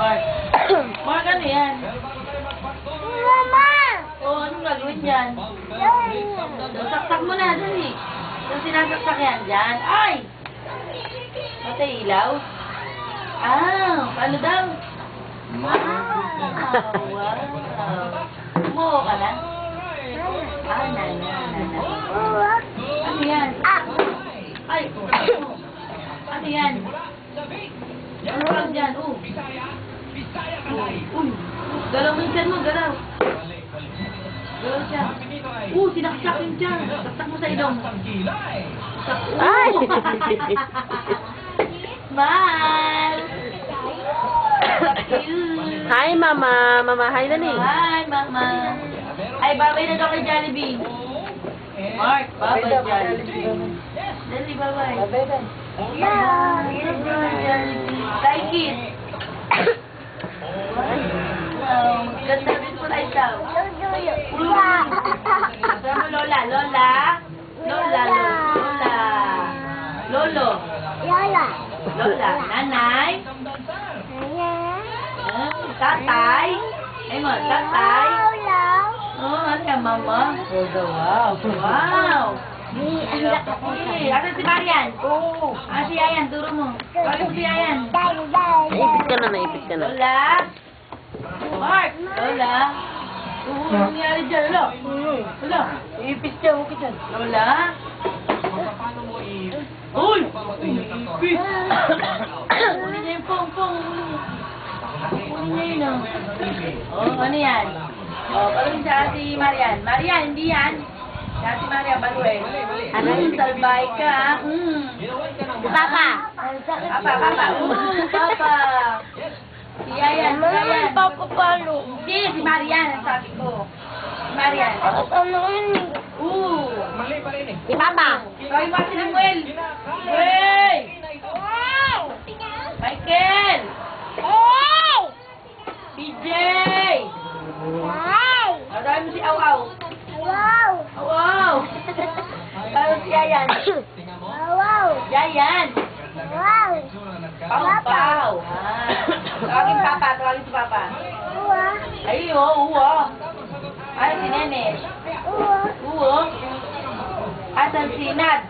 Mark. Mark, ano yan? Mama! Oo, anong gagawin dyan? Saksak mo na, dali. Saan sinasaksak yan? Dyan. Ay! Matay ilaw? Ah, paano daw? Wow. Umuho ka na? Ah, nana. Ano yan? Ay! Ano yan? Ano lang dyan? Uy! Galaw mo yung tiyan mo, galaw. Galaw siya. Sinaksak yung tiyan. Saksak mo sa ilong. Ay! Mahal! Hi, Mama. Mama, hi na ni. Hi, Mama. Ay, babay na daw kay Jollibee. Mark, babay Jollibee. Dali, babay. Babay ka. Jollibee. Like it. Wow, ganda rin po na ikaw. Kasama mo, Lola. Lola. Lola. Lola. Lolo. Lola. Nanay. Tatay. Ayun, tatay. Oh, ano ka, Mama? Wow. Wow. Asan si Marian? Si Yayan, turo mo. Bakit si Yayan? Naipit ka na, naipit ka na. Lola? Mark? Lola? Ano nangyari dyan? Lola? Lola? Ipis dyan, huwag dyan. Lola? Uy! Ipis! Kunin niya yung pong-pong. Kunin niya yun, oh. Ano yan? Palong sa si Marian. Marian, hindi yan. Sa si Marian, baluin. Salbay ka. Papa. Papa. Papa. Si Yayan. Papa palo. Hindi, si Marian, ang sabi ko. Si Marian. Ano yun? Si Papa. Kawin mo si Noel. Hey! Michael! PJ! Madami mo si Awaw. Awaw! Paano si Yayan? Yayan! Pau-pau! Tawagin Papa, tawagin si Papa. Ay, uwo. Ay, si Nene. Uwo. Asan si Nad?